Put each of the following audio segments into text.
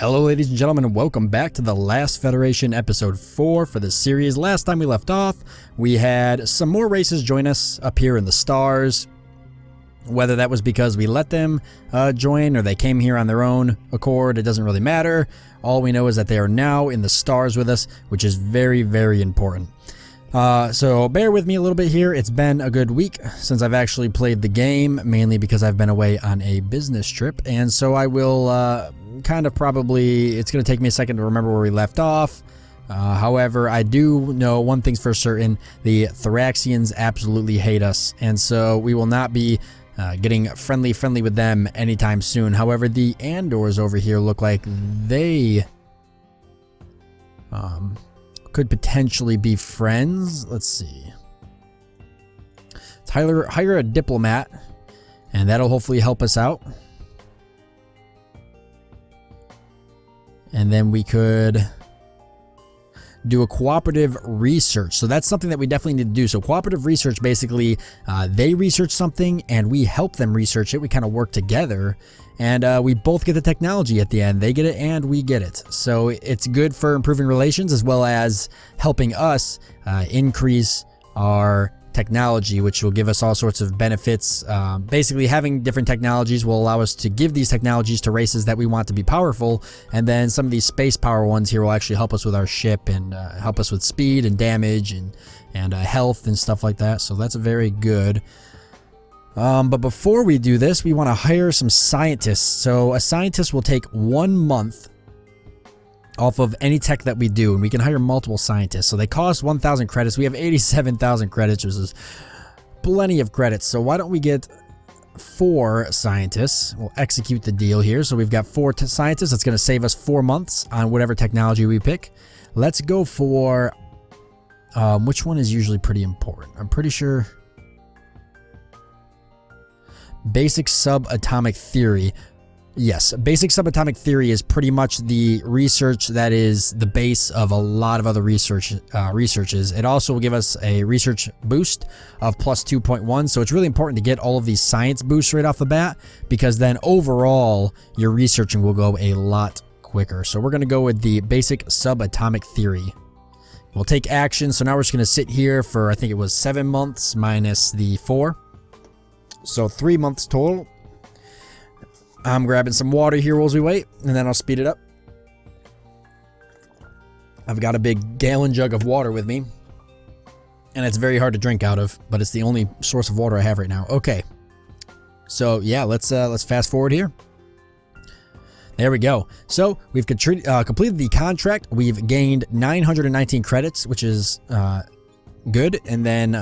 Hello ladies and gentlemen, and welcome back to the Last Federation episode 4 for the series. Last time we left off, we had some more races join us up here in the stars. Whether that was because we let them join or they came here on their own accord, it doesn't really matter. All we know is that they are now in the stars with us, which is very, very important. So bear with me a little bit here. It's been a good week since I've actually played the game, mainly because I've been away on a business trip, and so I will kind of probably, it's going to take me a second to remember where we left off. However, I do know one thing's for certain: the Thraxians absolutely hate us, and so we will not be getting friendly with them anytime soon. However, the Andors over here look like they could potentially be friends. Let's see. Let's hire a diplomat, and that'll hopefully help us out. And then we could do a cooperative research. So that's something that we definitely need to do. So cooperative research, basically, they research something and we help them research it. We kind of work together, and we both get the technology at the end. They get it and we get it. So it's good for improving relations as well as helping us increase our technology, which will give us all sorts of benefits. Basically, having different technologies will allow us to give these technologies to races that we want to be powerful, and then some of these space power ones here will actually help us with our ship and help us with speed and damage and health and stuff like that. So that's very good. But before we do this, we want to hire some scientists. So a scientist will take 1 month off of any tech that we do, and we can hire multiple scientists. So they cost 1,000 credits. We have 87,000 credits, which is plenty of credits. So why don't we get 4 scientists? We'll execute the deal here. So we've got 4 scientists. That's going to save us 4 months on whatever technology we pick. Let's go for which one is usually pretty important. I'm pretty sure basic subatomic theory. Yes, basic subatomic theory is pretty much the research that is the base of a lot of other researches. It also will give us a research boost of plus 2.1, so it's really important to get all of these science boosts right off the bat, because then overall your researching will go a lot quicker. So we're going to go with the basic subatomic theory. We'll take action, so now we're just going to sit here for, I think it was 7 months minus the 4. So 3 months total. I'm grabbing some water here while we wait, and then I'll speed it up. I've got a big gallon jug of water with me, and it's very hard to drink out of, but it's the only source of water I have right now. Okay, so yeah, let's fast forward here. There we go. So we've completed the contract. We've gained 919 credits, which is good. And then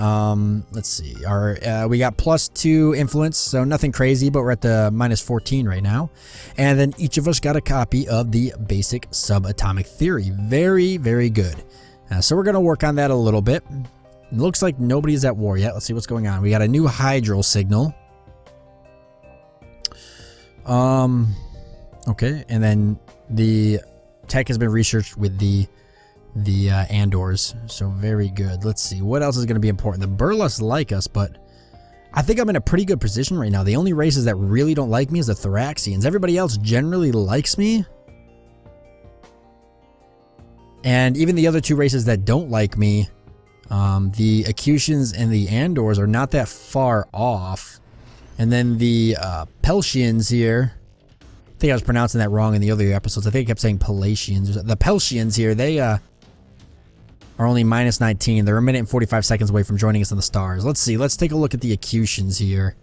let's see, our we got plus 2 influence, so nothing crazy, but we're at the minus 14 right now. And then each of us got a copy of the basic subatomic theory. Very, very good. So we're going to work on that a little bit. It looks like nobody's at war yet. Let's see what's going on. We got a new hydro signal. Okay, and then the tech has been researched with the Andors, so very good. Let's see what else is going to be important. The Burlus like us, but I think I'm in a pretty good position right now. The only races that really don't like me is the Thraxians. Everybody else generally likes me, and even the other 2 races that don't like me, the Acutians and the Andors, are not that far off. And then the Peltians here, I think I was pronouncing that wrong in the other episodes. I think I kept saying Palatians. The Peltians here, they are only minus 19. They're a minute and 45 seconds away from joining us in the stars. Let's see. Let's take a look at the Acutians here.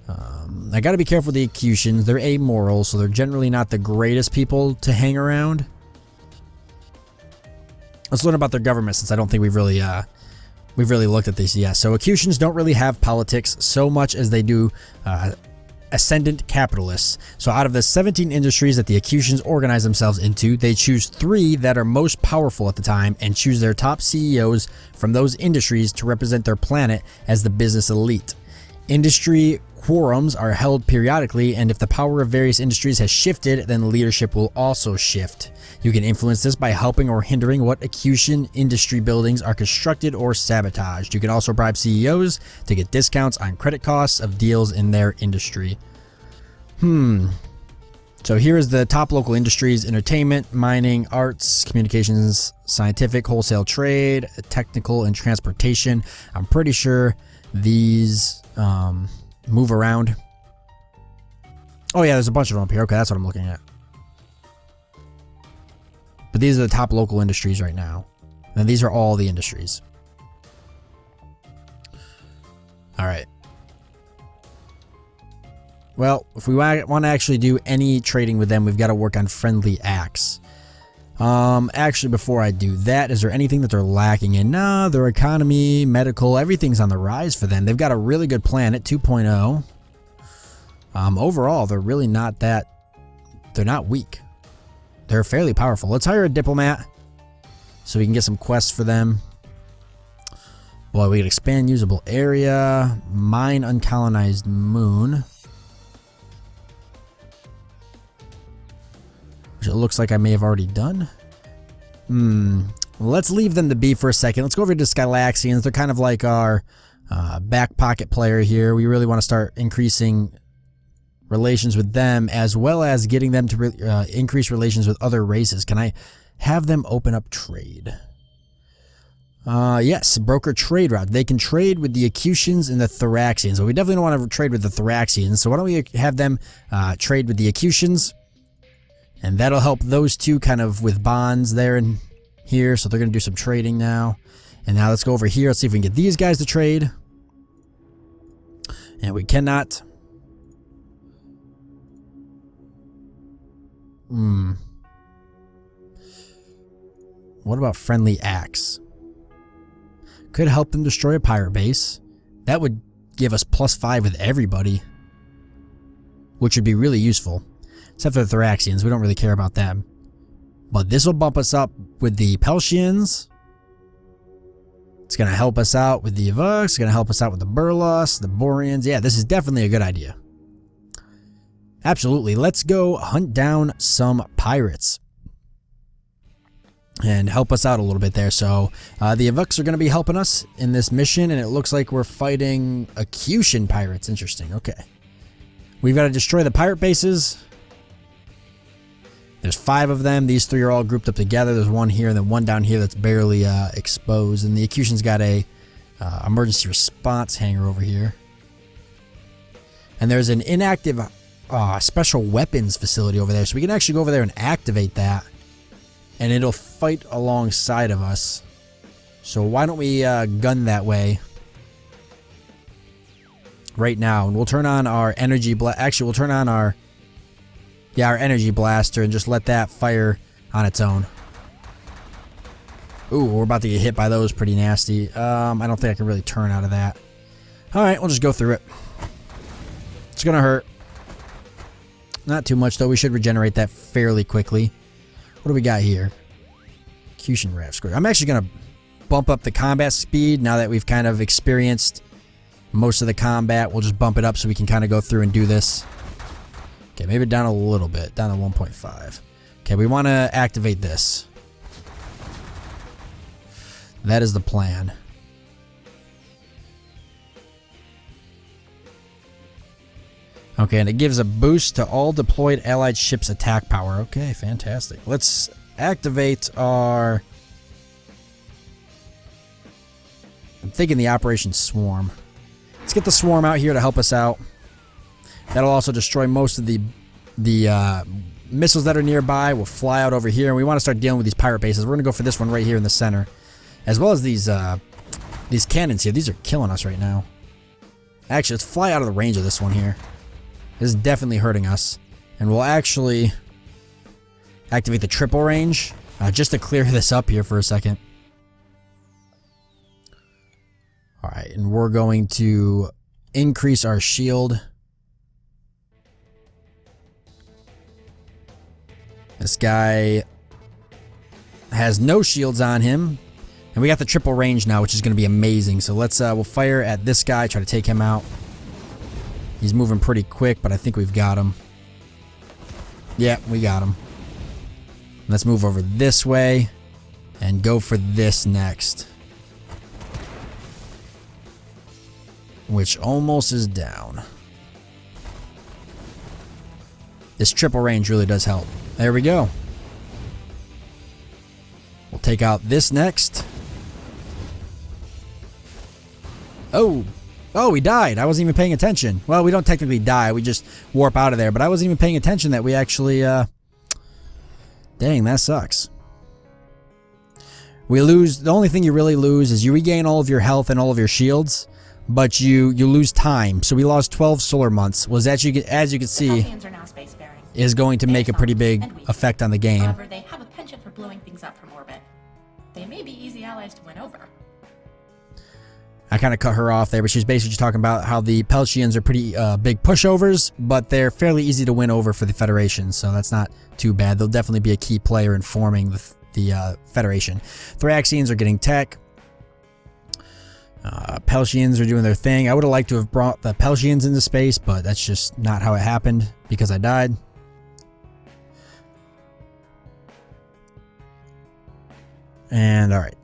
I got to be careful with the Acutians. They're amoral, so they're generally not the greatest people to hang around. Let's learn about their government, since I don't think we've really looked at this yet. So Acutians don't really have politics so much as they do ascendant capitalists. So out of the 17 industries that the Acutians organize themselves into, they choose 3 that are most powerful at the time and choose their top CEOs from those industries to represent their planet as the business elite. Industry quorums are held periodically, and if the power of various industries has shifted, then leadership will also shift. You can influence this by helping or hindering what Acutian industry buildings are constructed or sabotaged. You can also bribe CEOs to get discounts on credit costs of deals in their industry. So here is the top local industries: entertainment, mining, arts, communications, scientific, wholesale trade, technical, and transportation. I'm pretty sure these move around. Oh yeah, there's a bunch of them up here. Okay, that's what I'm looking at. But these are the top local industries right now. And these are all the industries. All right. Well, if we want to actually do any trading with them, we've got to work on friendly acts. Actually, before I do that, is there anything that they're lacking in? No, their economy, medical, everything's on the rise for them. They've got a really good planet, 2.0. Overall, they're really not that... They're not weak. They're fairly powerful. Let's hire a diplomat so we can get some quests for them. Well, we can expand usable area, mine uncolonized moon. Which it looks like I may have already done. Let's leave them to be for a second. Let's go over to Skylaxians. They're kind of like our back pocket player here. We really want to start increasing relations with them, as well as getting them to increase relations with other races. Can I have them open up trade? Yes, broker trade route. They can trade with the Acutians and the Thoraxians. So we definitely don't want to trade with the Thoraxians. So why don't we have them trade with the Acutians? And that'll help those two kind of with bonds there and here. So they're going to do some trading now. And now let's go over here. Let's see if we can get these guys to trade. And we cannot. What about friendly acts? Could help them destroy a pirate base. That would give us +5 with everybody, which would be really useful. Except for the Thoraxians, we don't really care about them. But this will bump us up with the Peltians. It's going to help us out with the Avux. It's going to help us out with the Burlos, the Boreans. Yeah, this is definitely a good idea. Absolutely. Let's go hunt down some pirates and help us out a little bit there. So the Avux are going to be helping us in this mission, and it looks like we're fighting Acutian pirates. Interesting. Okay. We've got to destroy the pirate bases. There's 5 of them. These 3 are all grouped up together. There's one here and then one down here that's barely exposed. And the Acutian's got a emergency response hangar over here. And there's an inactive special weapons facility over there. So we can actually go over there and activate that. And it'll fight alongside of us. So why don't we gun that way right now. And we'll turn on our energy actually, we'll turn on our energy blaster and just let that fire on its own. Ooh, we're about to get hit by those pretty nasty. I don't think I can really turn out of that. Alright, we'll just go through it. It's gonna hurt. Not too much, though. We should regenerate that fairly quickly. What do we got here? Acutian raft square. I'm actually gonna bump up the combat speed now that we've kind of experienced most of the combat. We'll just bump it up so we can kind of go through and do this. Okay, maybe down a little bit, down to 1.5. Okay, we want to activate this. That is the plan. Okay, and it gives a boost to all deployed allied ships' attack power. Okay, fantastic. Let's activate our... I'm thinking the Operation Swarm. Let's get the Swarm out here to help us out. That'll also destroy most of the missiles that are nearby. We'll fly out over here, and we want to start dealing with these pirate bases. We're going to go for this one right here in the center, as well as these cannons here. These are killing us right now. Actually, let's fly out of the range of this one here. This is definitely hurting us, and we'll actually activate the triple range just to clear this up here for a second. All right, and we're going to increase our shield. This guy has no shields on him. And we got the triple range now, which is going to be amazing. So let's, we'll fire at this guy, try to take him out. He's moving pretty quick, but I think we've got him. Yeah, we got him. Let's move over this way and go for this next. Which almost is down. This triple range really does help. There we go. We'll take out this next. Oh, we died. I wasn't even paying attention. Well, we don't technically die. We just warp out of there. But I wasn't even paying attention that we actually... Dang, that sucks. We lose... The only thing you really lose is you regain all of your health and all of your shields, but you lose time. So we lost 12 solar months. Was that, as you can see, is going to make a pretty big effect on the game. However, they have a penchant for blowing things up from orbit. They may be easy allies to win over. I kind of cut her off there, but she's basically just talking about how the Peltians are pretty big pushovers, but they're fairly easy to win over for the Federation, so that's not too bad. They'll definitely be a key player in forming the Federation. Thraxians are getting tech. Peltians are doing their thing. I would have liked to have brought the Peltians into space, but that's just not how it happened because I died. And alright.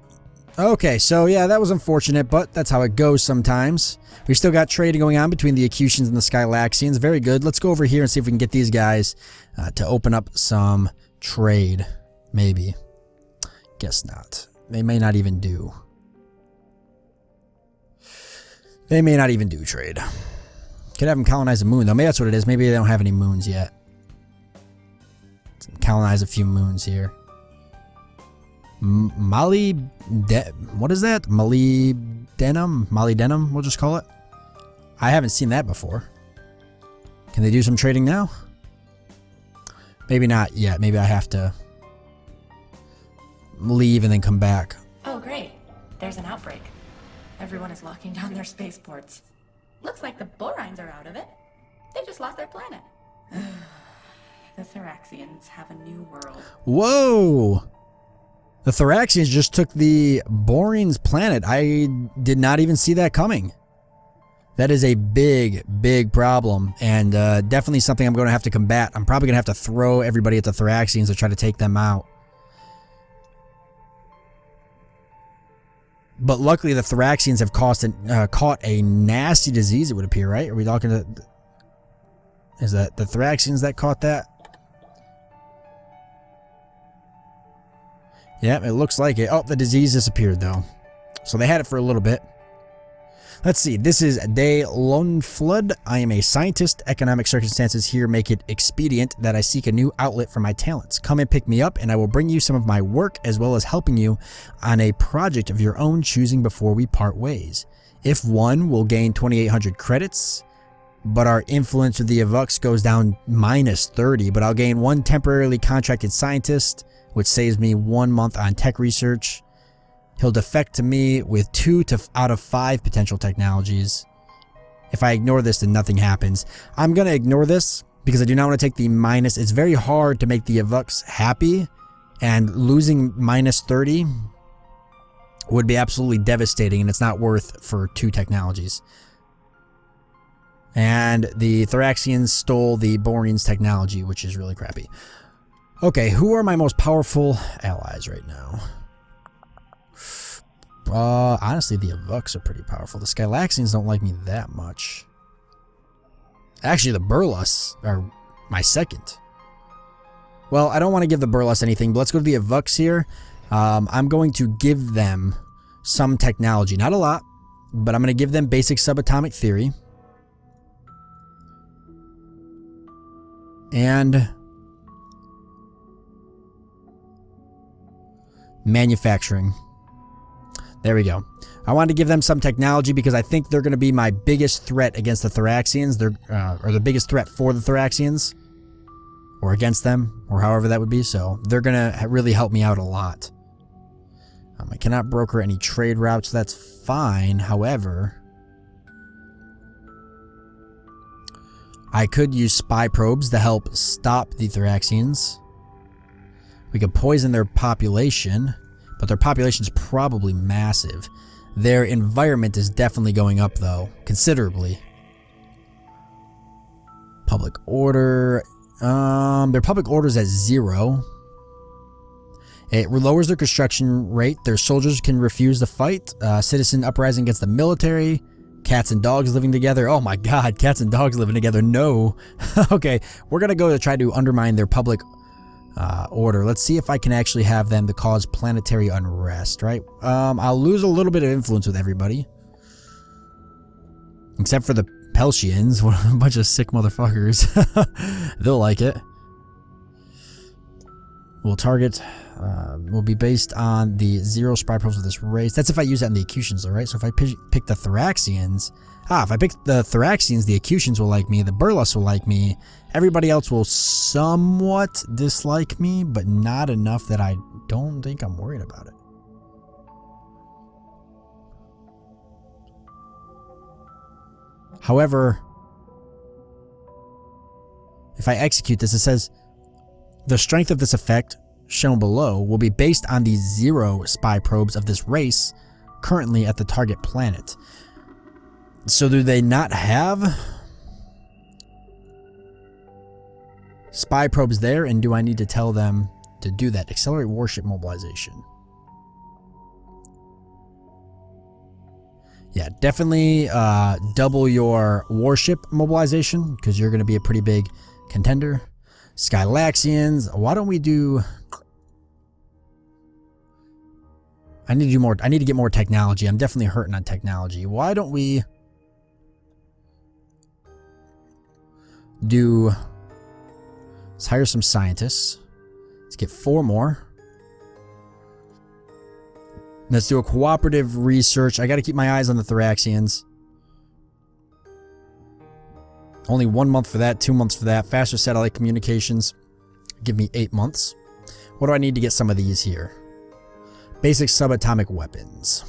Okay, so yeah, that was unfortunate, but that's how it goes sometimes. We still got trade going on between the Acutians and the Skylaxians. Very good. Let's go over here and see if we can get these guys to open up some trade. Maybe. Guess not. They may not even do. They may not even do trade. Could have them colonize a moon, though. Maybe that's what it is. Maybe they don't have any moons yet. Let's colonize a few moons here. What is that? Molybdenum, we'll just call it. I haven't seen that before. Can they do some trading now? Maybe not yet. Maybe I have to leave and then come back. Oh, great. There's an outbreak. Everyone is locking down their spaceports. Looks like the Borines are out of it. They just lost their planet. The Thraxians have a new world. Whoa! The Thraxians just took the Borines planet. I did not even see that coming. That is a big, big problem, and definitely something I'm going to have to combat. I'm probably going to have to throw everybody at the Thraxians to try to take them out. But luckily, the Thraxians have caught a nasty disease, it would appear, right? Are we talking to... Is that the Thraxians that caught that? Yeah, it looks like it. Oh, the disease disappeared, though. So they had it for a little bit. Let's see. This is De Lonflood. I am a scientist. Economic circumstances here make it expedient that I seek a new outlet for my talents. Come and pick me up, and I will bring you some of my work, as well as helping you on a project of your own choosing before we part ways. If one will gain 2,800 credits, but our influence with the Avux goes down -30, but I'll gain one temporarily contracted scientist, which saves me 1 month on tech research. He'll defect to me with 2 out of 5 potential technologies. If I ignore this, then nothing happens. I'm going to ignore this because I do not want to take the minus. It's very hard to make the Avux happy, and losing -30 would be absolutely devastating, and it's not worth for 2 technologies. And the Thraxians stole the Borines technology, which is really crappy. Okay, who are my most powerful allies right now? Honestly, the Avux are pretty powerful. The Skylaxians don't like me that much. Actually, the Burlus are my second. Well, I don't want to give the Burlus anything, but let's go to the Avux here. I'm going to give them some technology. Not a lot, but I'm going to give them basic subatomic theory. And manufacturing. There we go. I wanted to give them some technology because I think they're going to be my biggest threat against the Thraxians. They're or the biggest threat for the Thraxians, or against them, or however that would be. So they're going to really help me out a lot. I cannot broker any trade routes. That's fine. However, I could use spy probes to help stop the Thraxians. We could poison their population, but their population is probably massive. Their environment is definitely going up, though, considerably. Public order. Their public order is at 0. It lowers their construction rate. Their soldiers can refuse to fight. Citizen uprising against the military. Cats and dogs living together. Oh my god, cats and dogs living together. No. Okay, we're going to go to try to undermine their public order. Let's see if I can actually have them to cause planetary unrest, right? I'll lose a little bit of influence with everybody. Except for the Peltians. What a bunch of sick motherfuckers. They'll like it. We'll target... will be based on the 0 spy probes of this race. That's if I use that in the Acutians, though, right? So if I pick the Thoraxians... if I pick the Thoraxians, the Acutians will like me, the Burlus will like me, everybody else will somewhat dislike me, but not enough that I don't think I'm worried about it. However, if I execute this, it says the strength of this effect shown below will be based on the 0 spy probes of this race currently at the target planet. So do they not have spy probes there, and do I need to tell them to do that? Accelerate warship mobilization. Yeah, definitely double your warship mobilization, because you're going to be a pretty big contender. Skylaxians, why don't we do... I need to do more. I need to get more technology. I'm definitely hurting on technology. Why don't we do... Let's hire some scientists. Let's get 4 more. Let's do a cooperative research. I got to keep my eyes on the Thoraxians. Only 1 month for that, 2 months for that. Faster satellite communications. Give me 8 months. What do I need to get some of these here? Basic subatomic weapons.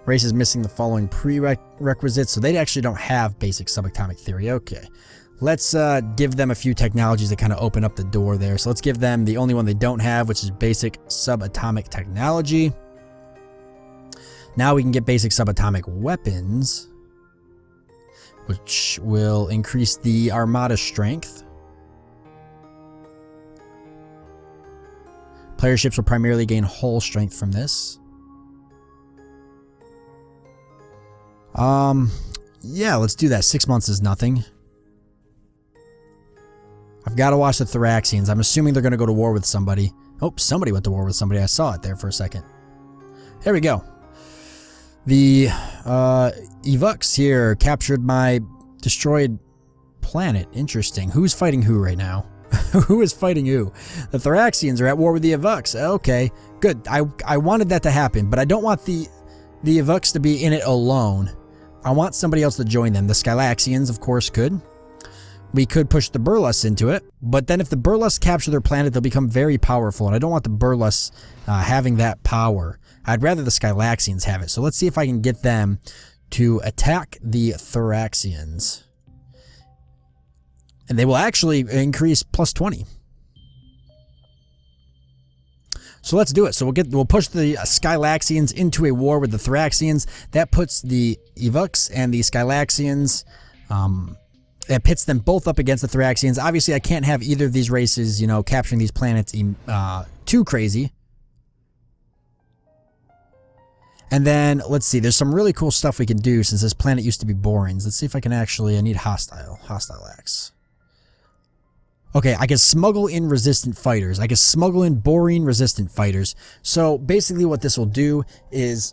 Race is missing the following prerequisites, so they actually don't have basic subatomic theory. Okay. Let's give them a few technologies that kind of open up the door there. So let's give them the only one they don't have, which is basic subatomic technology. Now we can get basic subatomic weapons, which will increase the armada strength. Player ships will primarily gain hull strength from this. Yeah, let's do that. 6 months is nothing. I've got to watch the Thoraxians. I'm assuming they're going to go to war with somebody. Oh, somebody went to war with somebody. I saw it there for a second. There we go. The Evux here captured my destroyed planet. Interesting. Who's fighting who right now? Who is fighting who? The Thoraxians are at war with the Evux. Okay, good. I wanted that to happen, but I don't want the Evux to be in it alone. I want somebody else to join them. The Skylaxians, of course, could. We could push the Burlus into it, but then if the Burlus capture their planet, they'll become very powerful, and I don't want the Burlus having that power. I'd rather the Skylaxians have it. So let's see if I can get them to attack the Thoraxians. And they will actually increase plus 20. So let's do it. So we'll push the Skylaxians into a war with the Thoraxians. That puts the Evux and the Skylaxians, that pits them both up against the Thoraxians. Obviously, I can't have either of these races, you know, capturing these planets too crazy. And then, let's see, there's some really cool stuff we can do since this planet used to be Borings. Let's see if I can actually, I need hostile X. Okay, I can smuggle in resistant fighters. I can smuggle in Boring resistant fighters. So basically what this will do is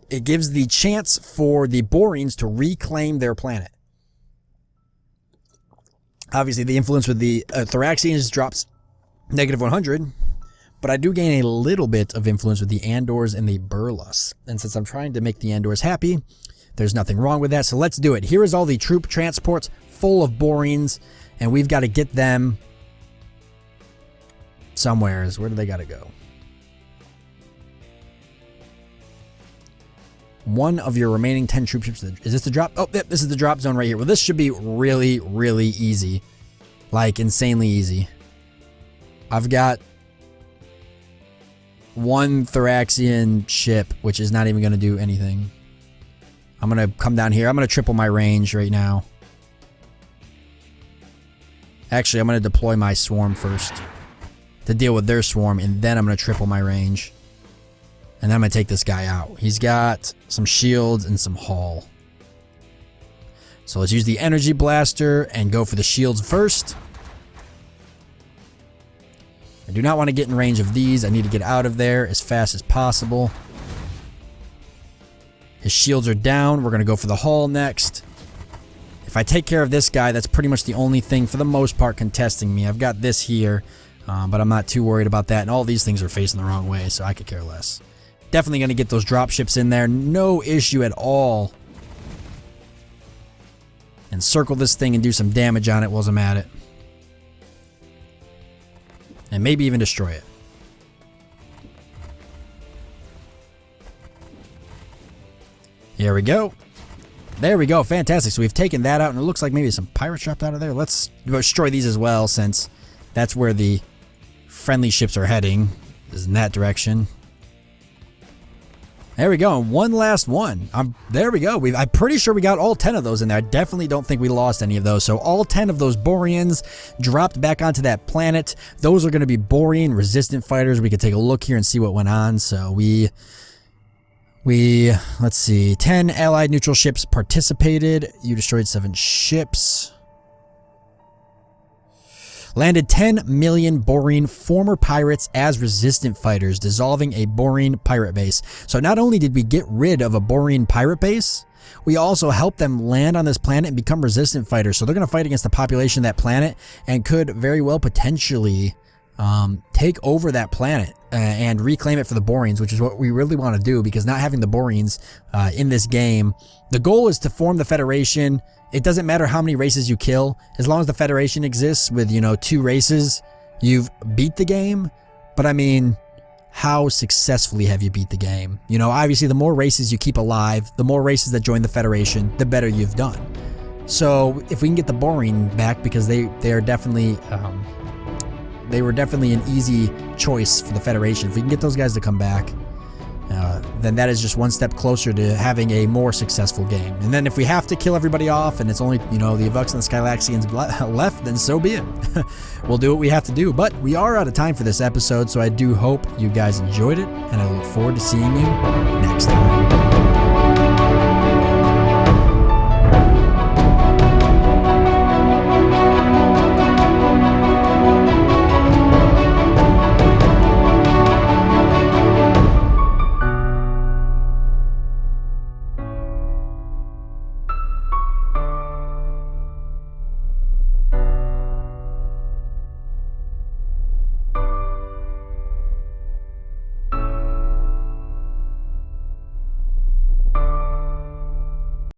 it gives the chance for the Borings to reclaim their planet. Obviously, the influence with the Thoraxians drops -100, but I do gain a little bit of influence with the Andors and the Burlus. And since I'm trying to make the Andors happy, there's nothing wrong with that. So let's do it. Here is all the troop transports full of Borings, and we've got to get them somewheres. Where do they got to go? One of your remaining 10 troop ships. Is this the drop? Oh, yep, this is the drop zone right here. Well, this should be really, really easy. Like, insanely easy. I've got one Thoraxian ship, which is not even going to do anything. I'm going to come down here. I'm going to triple my range right now. Actually, I'm going to deploy my swarm first to deal with their swarm, and then I'm going to triple my range. And then I'm going to take this guy out. He's got some shields and some hull. So let's use the energy blaster and go for the shields first. I do not want to get in range of these. I need to get out of there as fast as possible. His shields are down. We're going to go for the hull next. If I take care of this guy, that's pretty much the only thing for the most part contesting me. I've got this here, but I'm not too worried about that. And all these things are facing the wrong way, so I could care less. Definitely going to get those drop ships in there. No issue at all. And circle this thing and do some damage on it while I'm at it. And maybe even destroy it. Here we go. There we go. Fantastic. So we've taken that out, and it looks like maybe some pirates dropped out of there. Let's destroy these as well, since that's where the friendly ships are heading, is in that direction. There we go. And one last one. There we go. I'm pretty sure we got all 10 of those in there. I definitely don't think we lost any of those. So all 10 of those Boreans dropped back onto that planet. Those are going to be Borean resistant fighters. We could take a look here and see what went on. So let's see, 10 allied neutral ships participated. You destroyed 7 ships. Landed 10 million Borean former pirates as resistant fighters, dissolving a Borean pirate base. So not only did we get rid of a Borean pirate base, we also helped them land on this planet and become resistant fighters. So they're going to fight against the population of that planet and could very well potentially take over that planet and reclaim it for the Boreans, which is what we really want to do, because not having the Boreans in this game, the goal is to form the Federation. It doesn't matter how many races you kill, as long as the Federation exists with, 2 races, you've beat the game. But I mean, how successfully have you beat the game? Obviously the more races you keep alive, the more races that join the Federation, the better you've done. So if we can get the Borean back, because they are definitely they were definitely an easy choice for the Federation. If we can get those guys to come back, then that is just one step closer to having a more successful game. And then if we have to kill everybody off and it's only, the Avux and the Skylaxians left, then so be it. We'll do what we have to do. But we are out of time for this episode, so I do hope you guys enjoyed it, and I look forward to seeing you next time.